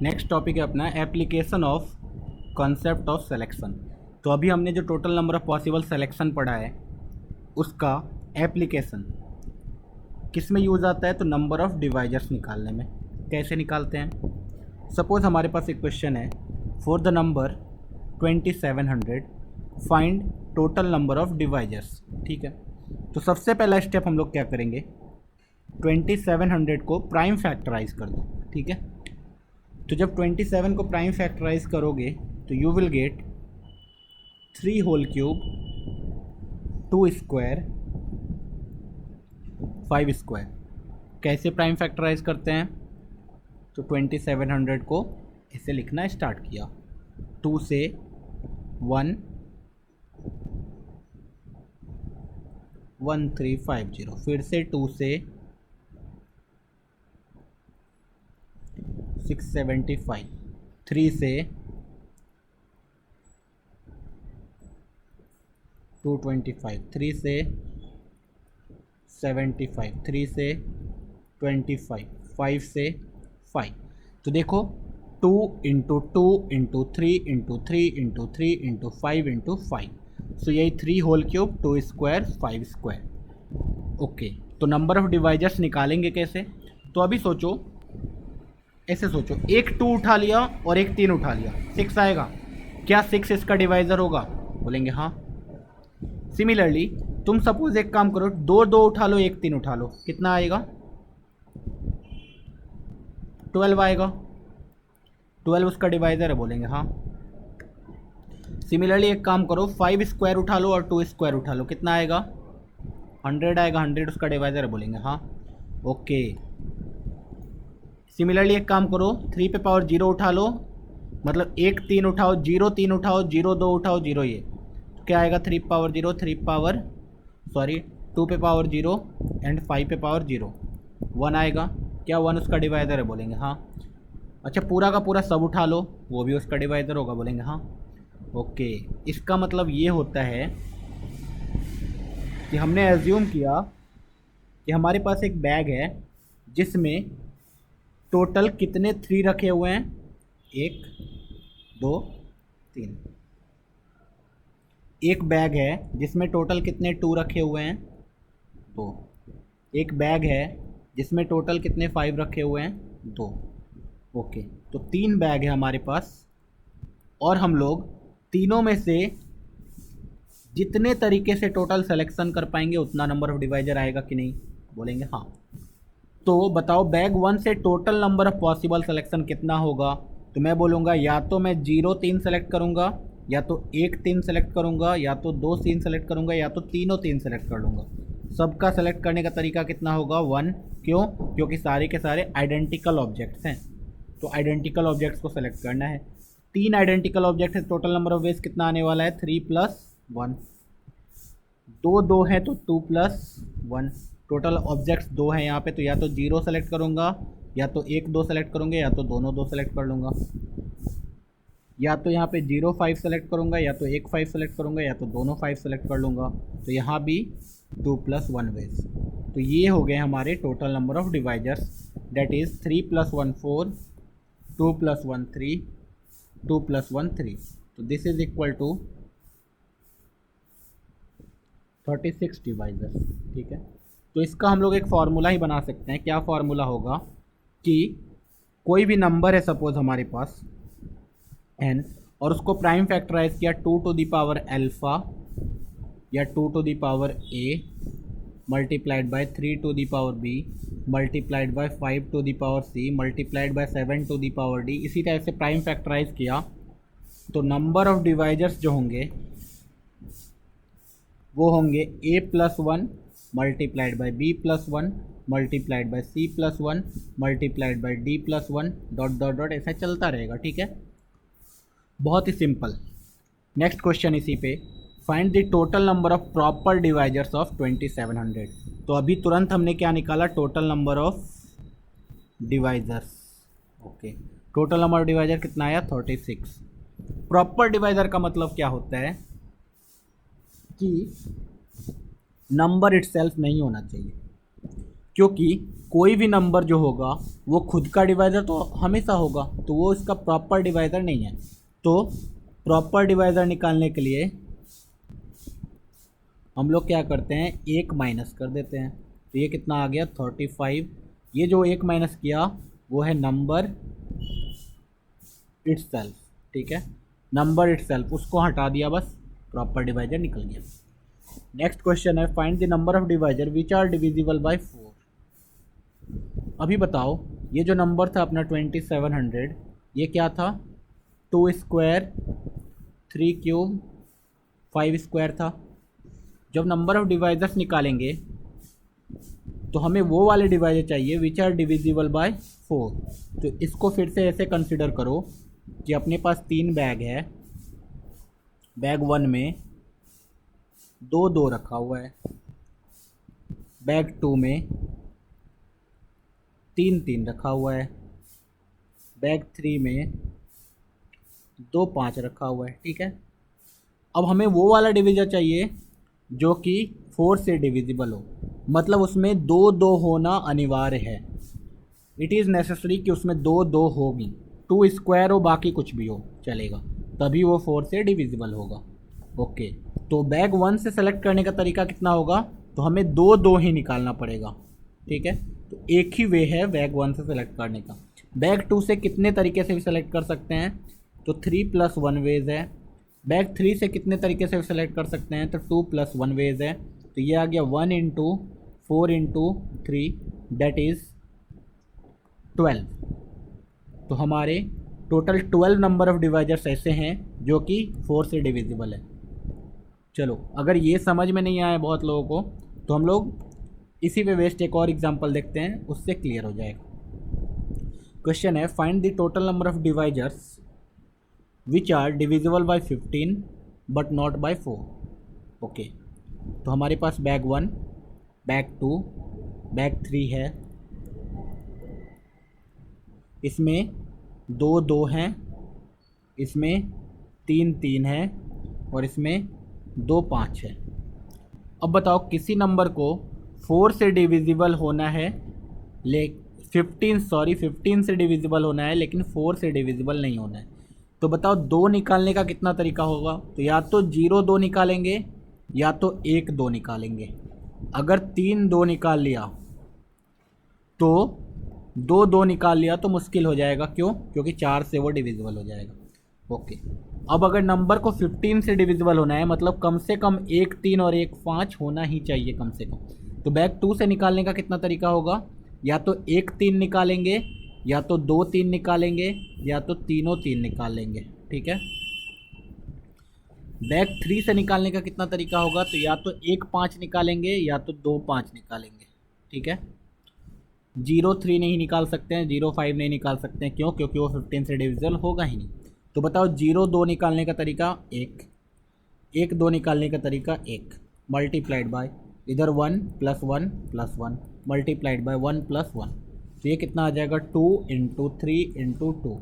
Next topic है अपना application of concept of selection. तो अभी हमने जो total number of possible selection पढ़ा है उसका एप्लीकेशन किस में यूज़ आता है, तो नंबर ऑफ डिवाइजर्स निकालने में। कैसे निकालते हैं? सपोज़ हमारे पास एक क्वेश्चन है, for the number 2700 find total number of divisors. ठीक है, तो सबसे पहला स्टेप हम लोग क्या करेंगे, 2700 को प्राइम फैक्टराइज कर दो। ठीक है, तो जब 27 को प्राइम फैक्टराइज करोगे तो you will get 3 whole cube 2 square 5 square. कैसे प्राइम फैक्टराइज करते हैं, तो 2700 को इसे लिखना स्टार्ट किया, 2 से 1 1350, फिर से 2 से 675, 3 से 225, 3 से 75, 3 से 25, 5 से 5। तो देखो 2 into 2 into 3 into 3 into 3 into 5 into 5, so यही 3 whole cube 2 square 5 square. Okay, तो नंबर ऑफ डिवाइजर्स निकालेंगे कैसे? तो अभी सोचो, ऐसे सोचो, एक 2 उठा लिया और एक 3 उठा लिया, 6 आएगा। क्या 6 इसका डिवाइज़र होगा? बोलेंगे हाँ। सिमिलरली तुम सपोज एक काम करो, 2 2 उठा लो, एक 3 उठा लो, कितना आएगा? 12 आएगा। 12 उसका डिवाइज़र है, बोलेंगे हाँ। सिमिलरली एक काम करो, 5 स्क्वायर उठा लो और 2 स्क्वायर उठा लो, कितना आएगा? 100 आएगा। 100 उसका डिवाइज़र है, बोलेंगे हाँ। ओके, सिमिलरली एक काम करो, 3 पे पावर 0 उठा लो, मतलब 1 3 उठाओ, 0 3 उठाओ, 0 2 उठाओ, 0 ये, तो क्या आएगा? 3 पावर 0, 2 पे पावर 0 एंड 5 पे पावर 0, 1 आएगा। क्या 1 उसका डिवाइज़र है? बोलेंगे हाँ। अच्छा, पूरा का पूरा सब उठा लो, वो भी उसका डिवाइज़र होगा, बोलेंगे हाँ। ओके, इसका मतलब ये होता है कि हमने एज्यूम किया कि हमारे पास एक बैग है जिसमें टोटल कितने 3 रखे हुए हैं, 1 2 3। एक बैग है जिसमें टोटल कितने 2 रखे हुए हैं, 2। एक बैग है जिसमें टोटल कितने 5 रखे हुए हैं, 2। ओके, तो 3 बैग है हमारे पास और हम लोग तीनों में से जितने तरीके से टोटल सिलेक्शन कर पाएंगे उतना नंबर ऑफ डिवाइजर आएगा कि नहीं? बोलेंगे हाँ। तो बताओ बैग 1 से total number of possible selection कितना होगा? तो मैं बोलूँगा या तो मैं 0 3 सेलेक्ट करूँगा, या तो 1 3 सेलेक्ट करूँगा, या तो 2 3 सेलेक्ट करूँगा, या तो तीनों 3 सेलेक्ट कर लूँगा। सबका सेलेक्ट करने का तरीका कितना होगा? 1। क्यों? क्योंकि सारे के सारे आइडेंटिकल ऑब्जेक्ट्स हैं, तो आइडेंटिकल ऑब्जेक्ट्स को सेलेक्ट करना है। 3 आइडेंटिकल ऑब्जेक्ट है, टोटल नंबर ऑफ वेज कितना आने वाला है? 3 + 1। 2 2 है तो 2 + 1, टोटल ऑब्जेक्ट्स 2 हैं यहाँ पे, तो या तो 0 सेलेक्ट करूँगा, या तो 1 2 सेलेक्ट करूँगा, या तो दोनों 2 सेलेक्ट कर लूँगा। या तो यहाँ पे 0 5 सेलेक्ट करूँगा, या तो 1 5 सेलेक्ट करूँगा, या तो दोनों 5 सेलेक्ट कर लूँगा। तो यहाँ भी 2 + 1 वेज। तो ये हो गए हमारे total number of divisors, that is 3 + 1 4, 2 + 1 3, 2 + 1 3। तो this is equal to 36 divisors. ठीक है, तो इसका हम लोग एक फार्मूला ही बना सकते हैं। क्या फार्मूला होगा कि कोई भी नंबर है सपोज हमारे पास n, और उसको प्राइम फैक्टराइज किया 2 टू द पावर अल्फ़ा या 2 to the power a multiplied by 3 to the power b multiplied by 5 to the power c multiplied by 7 to the power d, इसी type से prime factorize किया, तो number of divisors जो होंगे वो होंगे a + 1 multiplied by b + 1 multiplied by c + 1 multiplied by d + 1 dot dot dot, ऐसा चलता रहेगा। ठीक है, बहुत ही सिंपल। नेक्स्ट क्वेश्चन इसी पे, find the total number of proper divisors of 2700। तो अभी तुरंत हमने क्या निकाला? Total number of divisors. Okay, total number of divisor कितना आया? 36। प्रॉपर डिवाइजर का मतलब क्या होता है कि नंबर इटसेल्फ नहीं होना चाहिए। क्योंकि कोई भी नंबर जो होगा वो खुद का डिवाइज़र तो हमेशा होगा, तो वो इसका प्रॉपर डिवाइज़र नहीं है। तो प्रॉपर डिवाइज़र निकालने के लिए हम लोग क्या करते हैं, एक माइनस कर देते हैं। तो ये कितना आ गया 35। ये जो एक माइनस किया वो है नंबर इटसेल्फ, ठीक है, नंबर इटसेल्फ, उसको हटा दिया बस, प्रॉपर डिवाइज़र निकल गया। नेक्स्ट क्वेश्चन है find the number of divisor which are divisible by 4। अभी बताओ ये जो नंबर था अपना 2700, ये क्या था, 2 स्क्वायर 3 क्यूब 5 स्क्वायर था। जब नंबर ऑफ डिवाइजर्स निकालेंगे तो हमें वो वाले डिवाइजर चाहिए विच आर डिविजिबल बाय 4। तो इसको फिर से ऐसे कंसिडर करो कि अपने पास 3 बैग है, बैग 1 में 2 2 रखा हुआ है, बैग 2 में 3 3 रखा हुआ है, बैग 3 में 2 5 रखा हुआ है, ठीक है। अब हमें वो वाला डिवीज़र चाहिए जो कि 4 से डिविजिबल हो, मतलब उसमें 2 2 होना अनिवार्य है। इट इज़ नेसेसरी कि उसमें 2 2 होगी, 2 स्क्वायर हो बाकी कुछ भी हो चलेगा, तभी वो 4 से डिविजिबल होगा। ओके, तो बैग 1 से सेलेक्ट करने का तरीका कितना होगा, तो हमें 2 2 ही निकालना पड़ेगा, ठीक है। तो एक ही वे है बैग 1 से सेलेक्ट करने का। बैग 2 से कितने तरीके से भी सेलेक्ट कर सकते हैं, तो 3 + 1 वेज है। बैग 3 से कितने तरीके से सेलेक्ट कर सकते हैं, तो 2 + 1 वेज है। तो ये आ गया 1 × 4 × 3 दैट इज़ 12। तो हमारे टोटल 12 नंबर ऑफ़ डिवाइजर्स ऐसे हैं जो कि 4 से डिविजिबल है। चलो, अगर ये समझ में नहीं आया बहुत लोगों को तो हम लोग इसी पे बेस्ड एक और एग्जांपल देखते हैं, उससे क्लियर हो जाएगा। क्वेश्चन है find the total number of divisors which are divisible by 15 but not by 4। Okay, तो हमारे पास बैग 1, बैग 2, बैग 3 है, इसमें 2 2 हैं, इसमें 3 3 है और इसमें 2 5 है। अब बताओ किसी नंबर को 4 से डिविजिबल होना है, ले 15 से डिविजिबल होना है लेकिन 4 से डिविजिबल नहीं होना है। तो बताओ 2 निकालने का कितना तरीका होगा, तो या तो 0 2 निकालेंगे या तो 1 2 निकालेंगे। अगर 3 2 निकाल लिया तो 2 2 निकाल लिया तो मुश्किल हो जाएगा, क्यों, क्योंकि 4 से वो डिविजिबल हो जाएगा। ओके, अब अगर नंबर को 15 से डिविजिबल होना है मतलब कम से कम 1 3 और 1 5 होना ही चाहिए कम से कम। तो बैग 2 से निकालने का कितना तरीका होगा, या तो 1 3 निकालेंगे या तो 2 3 निकालेंगे या तो तीनों 3 निकाल लेंगे, ठीक है। बैग 3 से निकालने का कितना तरीका होगा, तो या तो 1 5 निकालेंगे या तो 2 5 निकालेंगे, ठीक है। 0 3 नहीं निकाल सकते हैं, 0 5 नहीं निकाल सकते हैं, क्यों, क्योंकि वो 15 से डिविजिबल होगा ही नहीं। तो बताओ 0 2 निकालने का तरीका 1, 1 2 निकालने का तरीका 1 मल्टीप्लाइड बाय इधर 1 + 1 + 1 मल्टीप्लाइड बाय 1 + 1। तो ये कितना आ जाएगा 2 × 3 × 2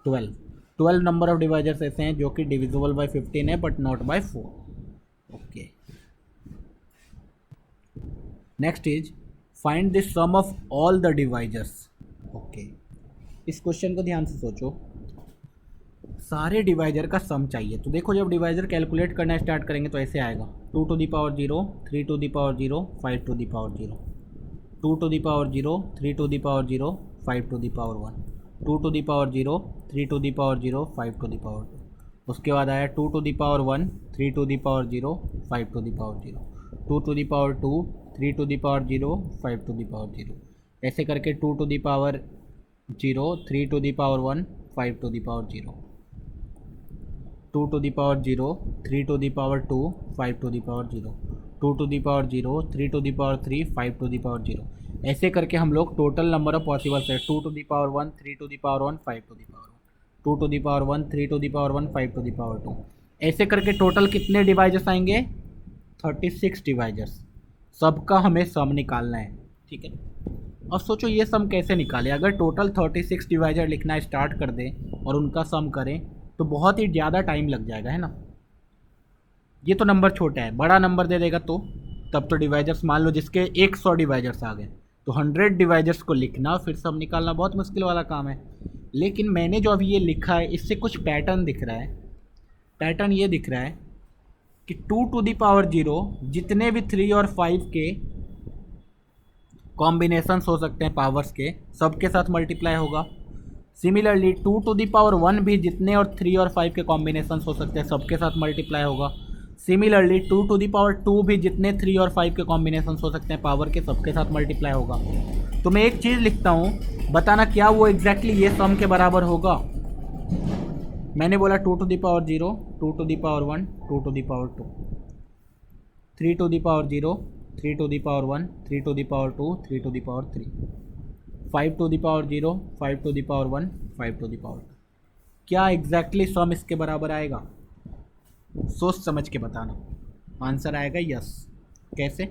12। 12 नंबर ऑफ डिवाइजर्स ऐसे हैं जो कि डिविजिबल बाय 15 है but not by 4। Okay, next is find the sum of all the divisors. Okay, इस क्वेश्चन को ध्यान से सोचो, सारे डिवाइजर का सम चाहिए। तो देखो जब डिवाइजर कैलकुलेट करना स्टार्ट करेंगे तो ऐसे आएगा 2 to the power 0, 3 to the power 0, 5 to the power 0, 2 to the power 0, 3 to the power 0, 5 to the power 1, 2 to the power 0, 3 to the power 0, 5 to the power 2। उसके बाद आया 2 to the power 1, 3 to the power 0, 5 to the power 0, 2 to the power 2, 3 to the power 0, 5 to the power 0। ऐसे करके 2 to the power 0, 3 to the power 1, 5 to the power 0, 2 to the power 0, 3 to the power 2, 5 to the power 0, 2 to the power 0, 3 to the power 3, 5 to the power 0। ऐसे करके हम लोग total number of possibles है 2 to the power 1, 3 to the power 1, 5 to the power 1, 2 to the power 1, 3 to the power 1, 5 to the power 2। ऐसे करके total कितने divisors आएंगे, 36 divisors. सबका हमें सम निकालना है, ठीक है। अब सोचो ये सम कैसे निकालें, अगर टोटल 36 डिवाइजर लिखना स्टार्ट कर दें और उनका सम करें तो बहुत ही ज़्यादा टाइम लग जाएगा, है ना। ये तो नंबर छोटा है, बड़ा नंबर दे देगा तो तब तो डिवाइजर्स मान लो जिसके 100 डिवाइजर्स आ गए तो 100 डिवाइजर्स को लिखना फिर सब निकालना बहुत मुश्किल वाला काम है। लेकिन मैंने जो अभी ये लिखा है इससे कुछ पैटर्न दिख रहा है। पैटर्न ये दिख रहा है कि 2⁻0 जितने भी 3 और 5 के कॉम्बिनेशंस हो सकते हैं पावर्स के, सबके साथ मल्टीप्लाई होगा। सिमिलरली 2⁻1 भी जितने और 3 और 5 के कॉम्बिनेशंस हो सकते हैं सबके साथ मल्टीप्लाई होगा। सिमिलरली 2⁻2 भी जितने 3 और 5 के कॉम्बिनेशंस हो सकते हैं पावर के, सबके साथ मल्टीप्लाई होगा। तो मैं एक चीज़ लिखता हूँ, बताना क्या वो एग्जैक्टली ये सम के बराबर होगा। मैंने बोला 2⁻0, 2⁻1, 2⁻2, 3⁻0, 3⁻1, 3⁻2, 3⁻3, 5⁻0, 5⁻1, 5⁻2। क्या एग्जैक्टली सम इसके बराबर आएगा? सोच समझ के बताना। आंसर आएगा यस। कैसे?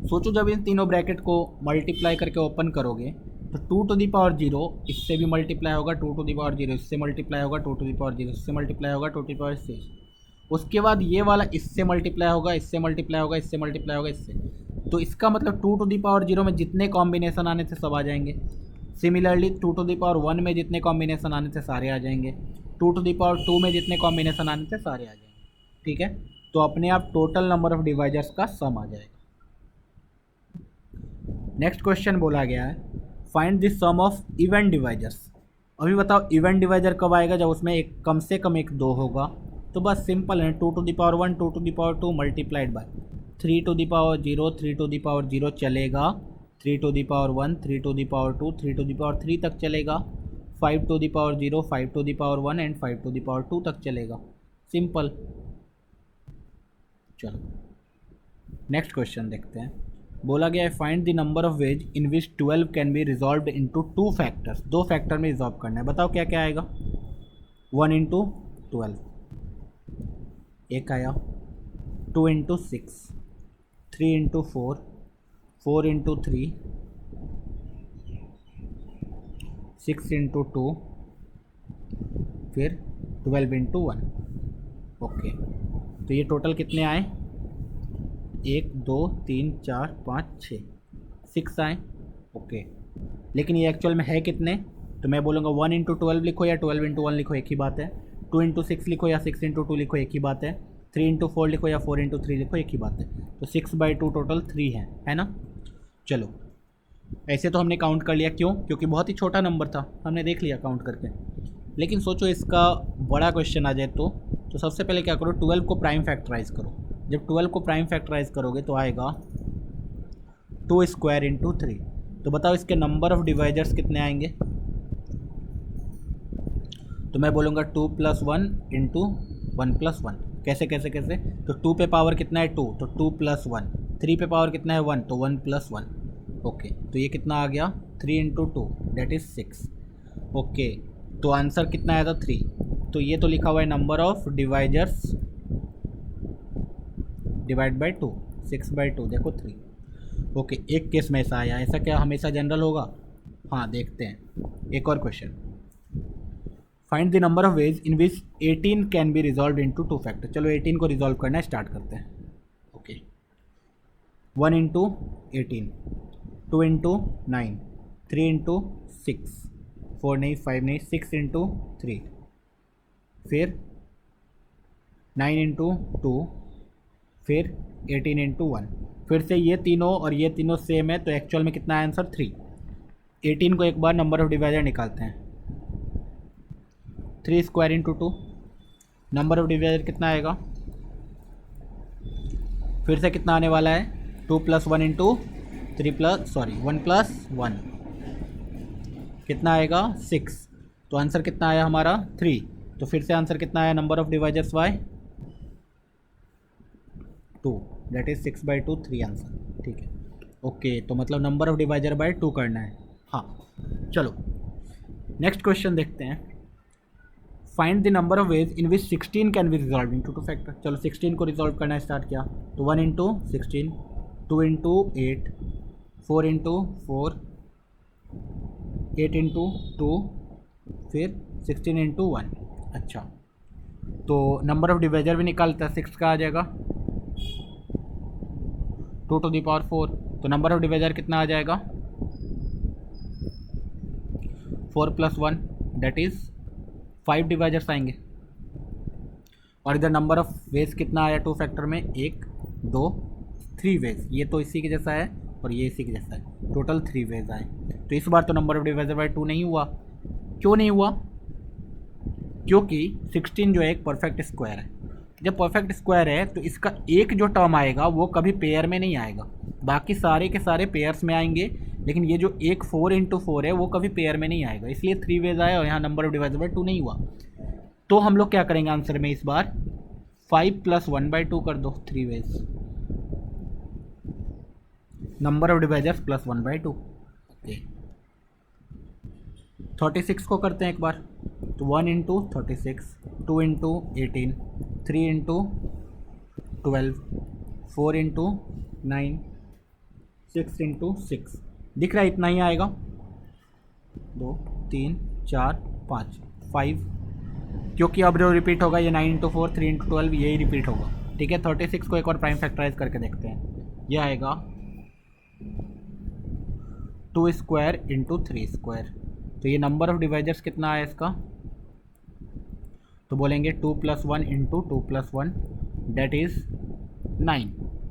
सोचो, जब इन तीनों ब्रैकेट को मल्टीप्लाई करके ओपन करोगे तो 2⁻0 इससे भी मल्टीप्लाई होगा, 2⁻0 इससे मल्टीप्लाई होगा, 2⁻0 इससे मल्टीप्लाई होगा, 2⁻6, उसके बाद ये वाला इससे मल्टीप्लाई होगा, इससे मल्टीप्लाई होगा, इससे मल्टीप्लाई होगा, इससे। तो इसका मतलब 2⁻0 में जितने कॉम्बिनेशन आने थे सब आ जाएंगे। सिमिलरली 2⁻1 में जितने कॉम्बिनेशन आने थे सारे आ जाएंगे, 2⁻2 में जितने कॉम्बिनेशन आने थे सारे आ जाएंगे। ठीक है, तो अपने आप टोटल नंबर ऑफ डिवाइजर्स का सम आ जाएगा। नेक्स्ट क्वेश्चन बोला गया है find the sum of even divisors. अभी बताओ इवन डिवाइजर कब आएगा? जब उसमें एक कम से कम एक 2 होगा। तो बस सिंपल है, 2⁻1 2⁻2 मल्टीप्लाइड बाय 3⁻0 3⁻0 चलेगा, 3⁻1 3⁻2 3⁻3 तक चलेगा, 5⁻0 5⁻1 एंड 5⁻2 तक चलेगा। सिंपल। चलो नेक्स्ट क्वेश्चन देखते हैं। बोला गया है find the number of ways in which 12 can be resolve into 2 factors. 2 factor में रिजॉल्व करना है। बताओ क्या क्या आएगा? 1 × 12 एक आया, 2 × 6, 3 × 4, 4 × 3, 6 × 2, फिर 12 × 1। ओके, तो ये टोटल कितने आए? 1 2 3 4 5 6 6 आए। ओके, लेकिन ये एक्चुअल में है कितने? तो मैं बोलूँगा 1 × 12 लिखो या 12 × 1 लिखो, एक ही बात है। 2 × 6 लिखो या 6 × 2 लिखो, एक ही बात है। 3 × 4 लिखो या 4 × 3 लिखो, एक ही बात है। तो 6/2 टोटल 3 है ना? चलो, ऐसे तो हमने काउंट कर लिया। क्यों? क्योंकि बहुत ही छोटा नंबर था, हमने देख लिया काउंट करके। लेकिन सोचो इसका बड़ा क्वेश्चन आ जाए तो सबसे पहले क्या करो, 12 को प्राइम फैक्टराइज करो। जब 12 को प्राइम फैक्टराइज करोगे तो आएगा 2² × 3। तो बताओ इसके नंबर ऑफ डिवाइजर्स कितने आएंगे? तो मैं बोलूँगा 2 + 1 × 1 + 1। कैसे कैसे कैसे? तो 2 पे पावर कितना है? 2, तो 2 + 1। 3 पे पावर कितना है? 1, तो 1 + 1। ओके, तो ये कितना आ गया? 3 × 2 दैट इज़ 6। ओके, तो आंसर कितना आया था? 3। तो ये तो लिखा हुआ है number of divisors divide by 2, 6/2 देखो 3। ओके, एक केस में ऐसा आया। ऐसा क्या हमेशा जनरल होगा? हाँ, देखते हैं। एक और question, find the number of ways in which 18 can be resolve into 2 factor. चलो 18 को रिजॉल्व करना स्टार्ट करते हैं। ओके, 1 × 18, 2 × 9, 3 × 6, 4 नहीं 5 नहीं 6 × 3, फिर 9 × 2, फिर 18 × 1। फिर से ये तीनों और ये तीनों सेम है, तो एक्चुअल में कितना आंसर? 3। 18 को एक बार नंबर ऑफ डिवाइजर निकालते हैं। 3² × 2, नंबर ऑफ डिवाइजर कितना आएगा? फिर से कितना आने वाला है? 2 + 1 × 1 + 1 कितना आएगा? 6। तो आंसर कितना आया हमारा? 3। तो फिर से आंसर कितना आया? Number of divisors by 2 that is 6/2, 3 answer. ठीक है, ओके, तो मतलब नंबर ऑफ डिवाइजर बाय 2 करना है। हाँ, चलो नेक्स्ट क्वेश्चन देखते हैं। Find the number of ways in which 16 can be resolve into 2 factor. चलो 16 को रिजॉल्व करना स्टार्ट किया। तो 1 × 16, 2 × 8, 4 × 4, 8 × 2, फिर 16 × 1। अच्छा, तो नंबर ऑफ डिवाइजर भी निकालता है, 6 का आ जाएगा। 2⁴। तो नंबर ऑफ डिवाइजर कितना आ जाएगा, 4 + 1 दैट इज़ 5 डिवाइजर्स आएंगे। और इधर नंबर ऑफ वेज कितना आया 2 फैक्टर में, 1 2 3 वेज। ये तो इसी के जैसा है और ये इसी के जैसा है, टोटल 3 वेज आए। तो इस बार तो नंबर ऑफ डिवाइजर बाय 2 नहीं हुआ। क्यों नहीं हुआ, क्योंकि 16 जो है एक परफेक्ट स्क्वायर है। जब परफेक्ट स्क्वायर है तो इसका एक जो टर्म आएगा वो कभी पेयर में नहीं आएगा, बाकी सारे के सारे पेयर्स में आएंगे, लेकिन ये जो एक 4 × 4 है वो कभी पेयर में नहीं आएगा, इसलिए 3 वेज आया और यहाँ नंबर ऑफ डिवाइजर बाय 2 नहीं हुआ। तो हम लोग क्या करेंगे आंसर में इस बार, 5 + 1/2 कर दो, 3 ways. Number of divisors plus 1/2। Okay, 36 को करते हैं एक बार। तो 1 × 36, 2 × 18, 3 × 12, 4 × 9, 6 × 6। दिख रहा है इतना ही आएगा, 2 3 4 5 5, क्योंकि अब जो रिपीट होगा ये 9 × 4, 3 × 12 यही रिपीट होगा। ठीक है, 36 को एक और प्राइम फैक्टराइज करके देखते हैं। ये आएगा 2² × 3²। तो ये नंबर ऑफ डिवाइजर्स कितना है इसका, तो बोलेंगे 2 + 1 × 2 + 1 that is 9।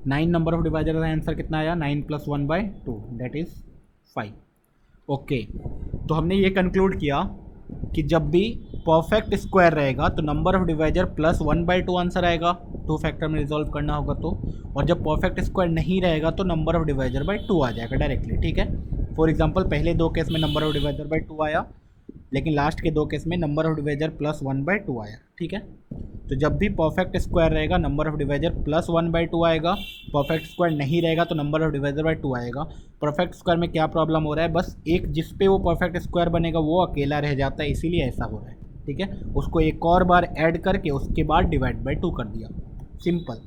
9 number of divisor का आंसर कितना आया, 9 + 1/2 दैट इज़ 5। ओके, तो हमने ये कंक्लूड किया कि जब भी परफेक्ट स्क्वायर रहेगा तो number of divisor plus 1/2 answer आएगा, 2 फैक्टर में रिजॉल्व करना होगा तो। और जब परफेक्ट स्क्वायर नहीं रहेगा तो नंबर ऑफ डिवाइजर बाय 2 आ जाएगा डायरेक्टली। ठीक है, फॉर एग्जांपल पहले 2 केस में नंबर ऑफ डिवाइजर बाय 2 आया, लेकिन लास्ट के 2 केस में नंबर ऑफ डिवाइजर प्लस 1/2 आया। ठीक है, तो जब भी परफेक्ट स्क्वायर रहेगा नंबर ऑफ डिवाइजर प्लस 1/2 आएगा, परफेक्ट स्क्वायर नहीं रहेगा तो नंबर ऑफ डिवाइजर बाय 2 आएगा। परफेक्ट स्क्वायर में क्या प्रॉब्लम हो रहा है, बस एक जिस पे वो परफेक्ट स्क्वायर बनेगा वो अकेला रह जाता है, इसीलिए ऐसा हो रहा है। ठीक है, उसको एक और बार ऐड करके उसके बाद डिवाइड बाय 2 कर दिया, सिंपल।